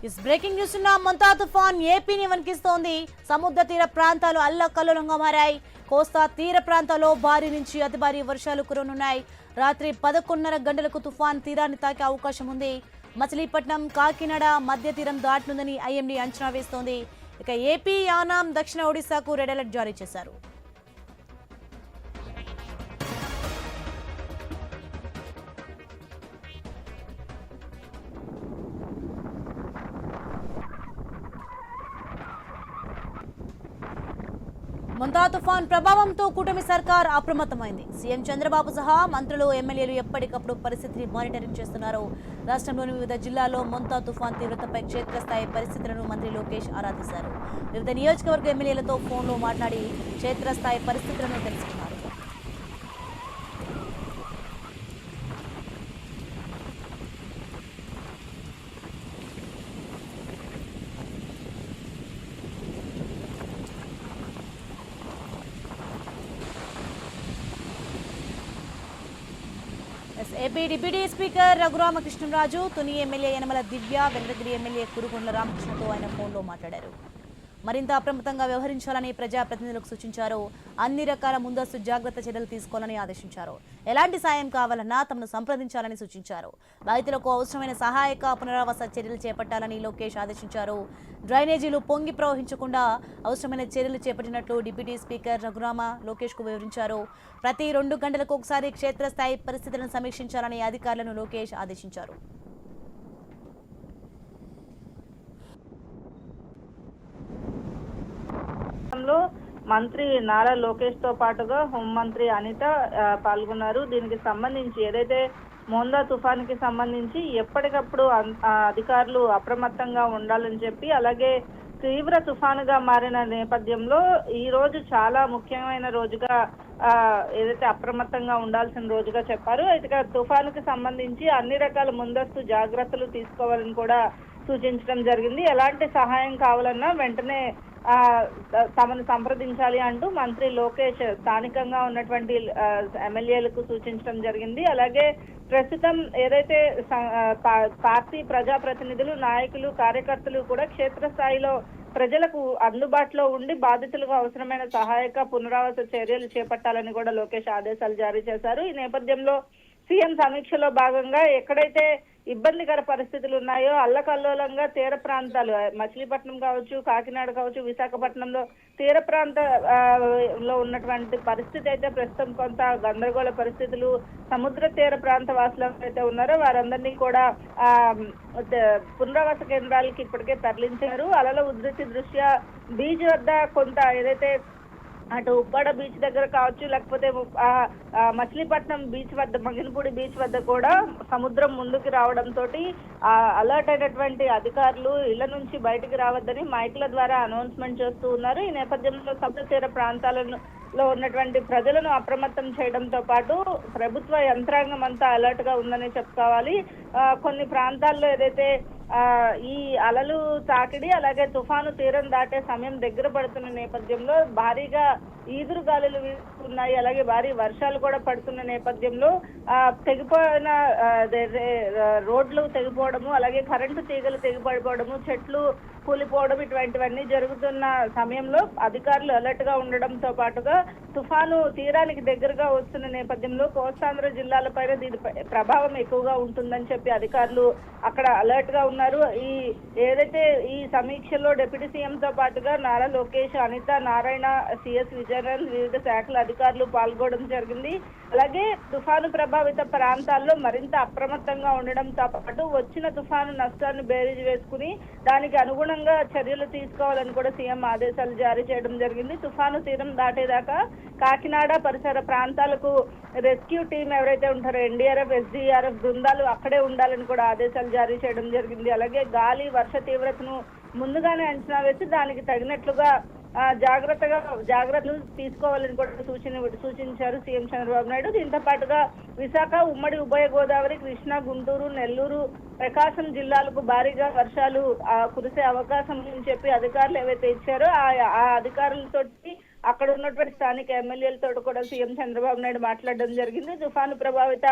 Is breaking news ఉన్న మొంతా తుఫాన్ ఏపీని వణికిస్తోంది. సముద్ర తీర ప్రాంతాలు అల్లకల్లోలంగా మారాయి. కోస్తా తీర ప్రాంతాల్లో భారీ నుంచి అతి భారీ వర్షాలు కురనున్నాయి. రాత్రి 11:30 గంటలకు తుఫాన్ తీరాన్ని తాకే అవకాశం ఉంది. మచిలీపట్నం, కాకినాడ మధ్య తీరం దాటనుందని ఐఎండీ అంచనా వేస్తోంది. ఇక ఏపీ, యానాం, దక్షిణ ఒడిశాకు రెడ్ అలర్ట్ జారీ చేశారు. మొంతా తుఫాన్ ప్రభావంతో కూటమి సర్కార్ అప్రమత్తమైంది. సీఎం చంద్రబాబు సహా మంత్రులు, ఎమ్మెల్యేలు ఎప్పటికప్పుడు పరిస్థితిని మానిటరింగ్ చేస్తున్నారు. రాష్ట్రంలోని వివిధ జిల్లాల్లో మొంతా తుఫాన్ తీవ్రతపై క్షేత్రస్థాయి పరిస్థితులను మంత్రి లోకేష్ ఆరా తీశారు. వివిధ నియోజకవర్గ ఎమ్మెల్యేలతో ఫోన్లో మాట్లాడి క్షేత్రస్థాయి పరిస్థితులను తెలుసుకున్నారు. AP deputy speaker Raghuramakrishnaraju, Tuni MLA Yanamala Divya, Venkatagiri MLA Kurugondla రామకృష్ణతో ఆయన ఫోన్లో మాట్లాడారు. మరింత అప్రమత్తంగా వ్యవహరించాలని ప్రజాప్రతినిధులకు సూచించారు. అన్ని రకాల ముందస్తు జాగ్రత్త చర్యలు తీసుకోవాలని ఆదేశించారు. ఎలాంటి సాయం కావాలన్నా తమను సంప్రదించాలని సూచించారు. బాధితులకు అవసరమైన సహాయక పునరావాస చర్యలు చేపట్టాలని లోకేష్ ఆదేశించారు. డ్రైనేజీలు పొంగి ప్రవహించకుండా అవసరమైన చర్యలు చేపట్టినట్లు డిప్యూటీ స్పీకర్ రఘురామ లోకేష్కు వివరించారు. ప్రతి 2 గంటలకు ఒకసారి క్షేత్రస్థాయి పరిస్థితులను సమీక్షించాలని అధికారులను లోకేష్ ఆదేశించారు. మంత్రి నారా లోకేష్ తో పాటుగా హోంమంత్రి అనిత పాల్గొన్నారు. దీనికి సంబంధించి ఏదైతే మోందా తుఫాన్కి సంబంధించి ఎప్పటికప్పుడు అధికారులు అప్రమత్తంగా ఉండాలని చెప్పి, అలాగే తీవ్ర తుఫానుగా మారిన నేపథ్యంలో ఈ రోజు చాలా ముఖ్యమైన రోజుగా ఏదైతే అప్రమత్తంగా ఉండాల్సిన రోజుగా చెప్పారు. అయితే తుఫానుకి సంబంధించి అన్ని రకాల ముందస్తు జాగ్రత్తలు తీసుకోవాలని కూడా సూచించడం జరిగింది. ఎలాంటి సహాయం కావాలన్నా వెంటనే తమను సంప్రదించాలి అంటూ మంత్రి లోకేష్ స్థానికంగా ఉన్నటువంటి ఎమ్మెల్యేలకు సూచించడం జరిగింది. అలాగే ప్రస్తుతం ఏదైతే పార్టీ ప్రజాప్రతినిధులు, నాయకులు, కార్యకర్తలు కూడా క్షేత్రస్థాయిలో ప్రజలకు అందుబాటులో ఉండి బాధితులకు అవసరమైన సహాయక పునరావాస చర్యలు చేపట్టాలని కూడా లోకేష్ ఆదేశాలు జారీ చేశారు. ఈ నేపథ్యంలో సీఎం సమీక్షలో భాగంగా ఎక్కడైతే ఇబ్బందికర పరిస్థితులు ఉన్నాయో అల్లకల్లోలంగా తీర ప్రాంతాలు, మచిలీపట్నం కావచ్చు, కాకినాడ కావచ్చు, విశాఖపట్నంలో తీర ప్రాంతంలో ఉన్నటువంటి పరిస్థితి అయితే ప్రస్తుతం కొంత గందరగోళ పరిస్థితులు. సముద్ర తీర ప్రాంత వాసులు అయితే ఉన్నారో వారందరినీ కూడా పునరావాస కేంద్రాలకి ఇప్పటికే తరలించారు. అలల ఉధృతి దృష్ట్యా బీచ్ వద్ద కొంత ఏదైతే అటు ఉప్పాడ బీచ్ దగ్గర కావచ్చు, లేకపోతే మచిలీపట్నం బీచ్ వద్ద, మంగినపూడి బీచ్ వద్ద కూడా సముద్రం ముందుకు రావడంతో అలర్ట్ అయినటువంటి అధికారులు ఇళ్ల నుంచి బయటికి రావద్దని మైకుల ద్వారా అనౌన్స్మెంట్ చేస్తూ ఉన్నారు. ఈ నేపథ్యంలో సముద్ర తీర ప్రాంతాలలో ఉన్నటువంటి ప్రజలను అప్రమత్తం చేయడంతో పాటు ప్రభుత్వ యంత్రాంగం అంతా అలర్ట్ గా ఉందని చెప్పుకోవాలి. కొన్ని ప్రాంతాల్లో ఏదైతే ఈ అలలు తాకిడి, అలాగే తుఫాను తీరం దాటే సమయం దగ్గర పడుతున్న నేపథ్యంలో భారీగా ఈదురు గాలులు వీస్తున్నాయి. అలాగే భారీ వర్షాలు కూడా పడుతున్న నేపథ్యంలో తెగిపోయిన రోడ్లు తెగిపోవడము, అలాగే కరెంటు తీగలు తెగిపడిపోవడము, చెట్లు కూలిపోవడం, ఇటువంటివన్నీ జరుగుతున్న సమయంలో అధికారులు అలర్ట్ గా ఉండడంతో పాటుగా తుఫాను తీరానికి దగ్గరగా వస్తున్న నేపథ్యంలో కోస్తాంధ్ర జిల్లాలపైన దీని ప్రభావం ఎక్కువగా ఉంటుందని చెప్పి అధికారులు అక్కడ అలర్ట్ గా ఉన్నారు. ఏదైతే ఈ సమీక్షలో డిప్యూటీ సీఎం తో పాటుగా నారా లోకేష్, అనిత, నారాయణ, సిఎస్ విజయనగరం వివిధ శాఖల అధికారులు పాల్గొనడం జరిగింది. అలాగే తుఫాను ప్రభావిత ప్రాంతాల్లో మరింత అప్రమత్తంగా ఉండడంతో పాటు వచ్చిన తుఫాను నష్టాన్ని బేరీజు వేసుకుని దానికి అనుగుణంగా చర్యలు తీసుకోవాలని కూడా సీఎం ఆదేశాలు జారీ చేయడం జరిగింది. తుఫాను తీరం దాటేదాకా కాకినాడ పరిసర ప్రాంతాలకు రెస్క్యూ టీం ఎవరైతే ఉంటారో ఎన్డీఆర్ఎఫ్, ఎస్డీఆర్ఎఫ్ బృందాలు అక్కడే ఉండాలని కూడా ఆదేశాలు జారీ చేయడం జరిగింది. అలాగే గాలి, వర్ష తీవ్రతను ముందుగానే అంచనా వేసి దానికి తగినట్లుగా జాగ్రత్తలు తీసుకోవాలని కూడా సూచించారు సీఎం చంద్రబాబు నాయుడు. దీంతో పాటుగా విశాఖ, ఉమ్మడి ఉభయ గోదావరి, కృష్ణా, గుంటూరు, నెల్లూరు, ప్రకాశం జిల్లాలకు భారీగా వర్షాలు కురిసే అవకాశం అని చెప్పి అధికారులు ఏవైతే ఇచ్చారో ఆ అధికారులతో అక్కడ ఉన్నటువంటి స్థానిక ఎమ్మెల్యేలతో కూడా సీఎం చంద్రబాబు నాయుడు మాట్లాడడం జరిగింది. తుఫాను ప్రభావిత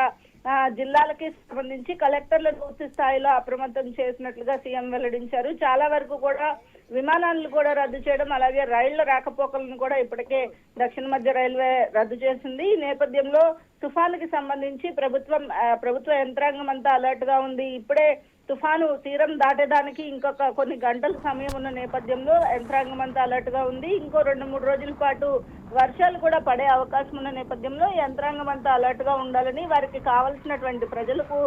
జిల్లాలకి సంబంధించి కలెక్టర్లను పూర్తి స్థాయిలో అప్రమత్తం చేసినట్లుగా సీఎం వెల్లడించారు. చాలా వరకు కూడా విమానాలను కూడా రద్దు చేయడం, అలాగే రైళ్ల రాకపోకలను కూడా ఇప్పటికే దక్షిణ మధ్య రైల్వే రద్దు చేసింది. ఈ నేపథ్యంలో తుఫానుకి సంబంధించి ప్రభుత్వ యంత్రాంగం అంతా అలర్ట్ గా ఉంది. ఇప్పుడే తుఫాను తీరం దాటేదానికి ఇంకొక కొన్ని గంటల సమయం ఉన్న నేపథ్యంలో యంత్రాంగం అంతా అలర్ట్ గా ఉంది. ఇంకో 2-3 రోజుల పాటు వర్షాలు కూడా పడే అవకాశం ఉన్న నేపథ్యంలో యంత్రాంగం అంతా అలర్ట్ గా ఉండాలని, వారికి కావాల్సినటువంటి ప్రజలకు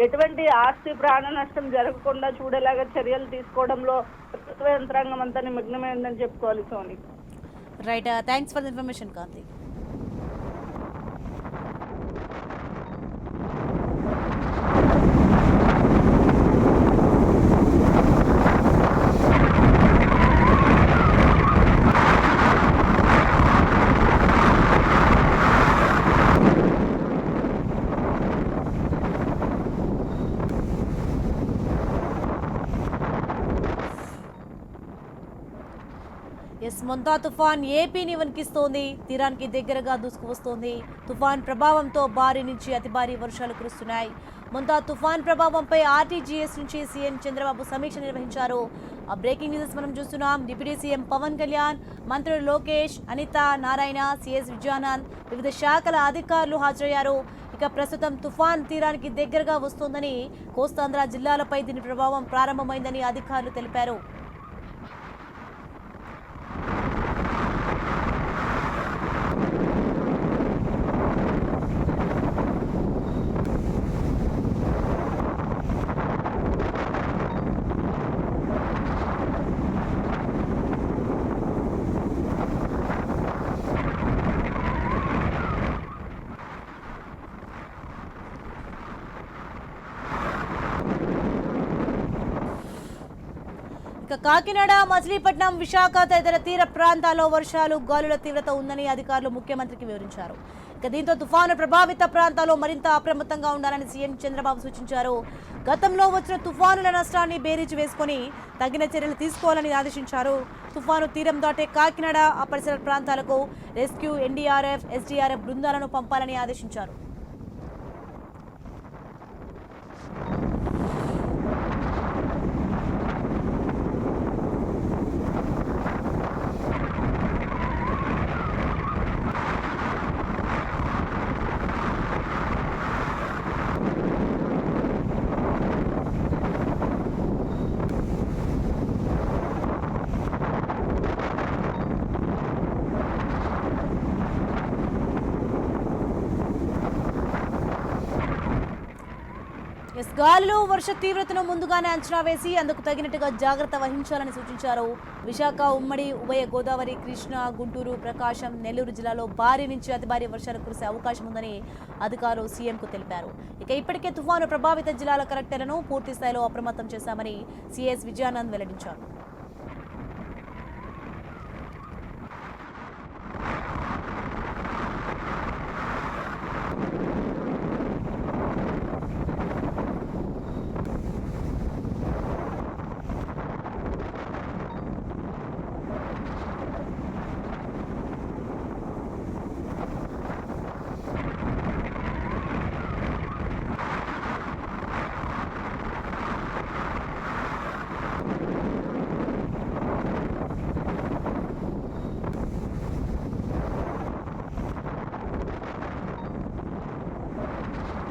ఎటువంటి ఆస్తి ప్రాణ నష్టం జరగకుండా చూడేలాగా చర్యలు తీసుకోవడంలో ప్రభుత్వ యంత్రాంగం అంతా నిమగ్నమైందని చెప్పుకోవాలి. Soni, right, thanks for the information Kanti. Montha తుఫాన్ ఏపీని వణికిస్తోంది. తీరానికి దగ్గరగా దూసుకువస్తోంది. తుఫాన్ ప్రభావంతో భారీ నుంచి అతి భారీ వర్షాలు కురుస్తున్నాయి. మొంతా తుఫాన్ ప్రభావంపై ఆర్టీజీఎస్ నుంచి సీఎం చంద్రబాబు సమీక్ష నిర్వహించారు. ఆ బ్రేకింగ్ న్యూస్ మనం చూస్తున్నాం. డిప్యూటీ సీఎం పవన్ కళ్యాణ్, మంత్రులు లోకేష్, అనిత, నారాయణ, సిఎస్ విజయానంద్, వివిధ శాఖల అధికారులు హాజరయ్యారు. ఇక ప్రస్తుతం తుఫాన్ తీరానికి దగ్గరగా వస్తోందని, కోస్తాంధ్ర జిల్లాలపై దీని ప్రభావం ప్రారంభమైందని అధికారులు తెలిపారు. కాకినాడ, మచిలీపట్నం, విశాఖ తదితర తీర ప్రాంతాల్లో వర్షాలు, గాలుల తీవ్రత ఉందని అధికారులు ముఖ్యమంత్రికి వివరించారు. ఇక దీంతో తుఫాను ప్రభావిత ప్రాంతాల్లో మరింత అప్రమత్తంగా ఉండాలని సీఎం చంద్రబాబు సూచించారు. గతంలో వచ్చిన తుఫానుల నష్టాన్ని బేరీజు వేసుకుని తగిన చర్యలు తీసుకోవాలని ఆదేశించారు. తుఫాను తీరం దాటే కాకినాడ, ఆ పరిసర ప్రాంతాలకు రెస్క్యూ, ఎన్డీఆర్ఎఫ్, ఎస్డీఆర్ఎఫ్ బృందాలను పంపాలని ఆదేశించారు. గాలులు, వర్ష తీవ్రతను ముందుగానే అంచనా వేసి అందుకు తగినట్టుగా జాగ్రత్త వహించాలని సూచించారు. విశాఖ, ఉమ్మడి, ఉభయ గోదావరి, కృష్ణా, గుంటూరు, ప్రకాశం, నెల్లూరు జిల్లాలో భారీ నుంచి అతి భారీ వర్షాలు కురిసే అవకాశం ఉందని అధికారులు సీఎంకు తెలిపారు. ఇక ఇప్పటికే తుఫాను ప్రభావిత జిల్లాల కలెక్టర్లను పూర్తి స్థాయిలో అప్రమత్తం చేశామని సిఎస్ విజయానంద్ వెల్లడించారు.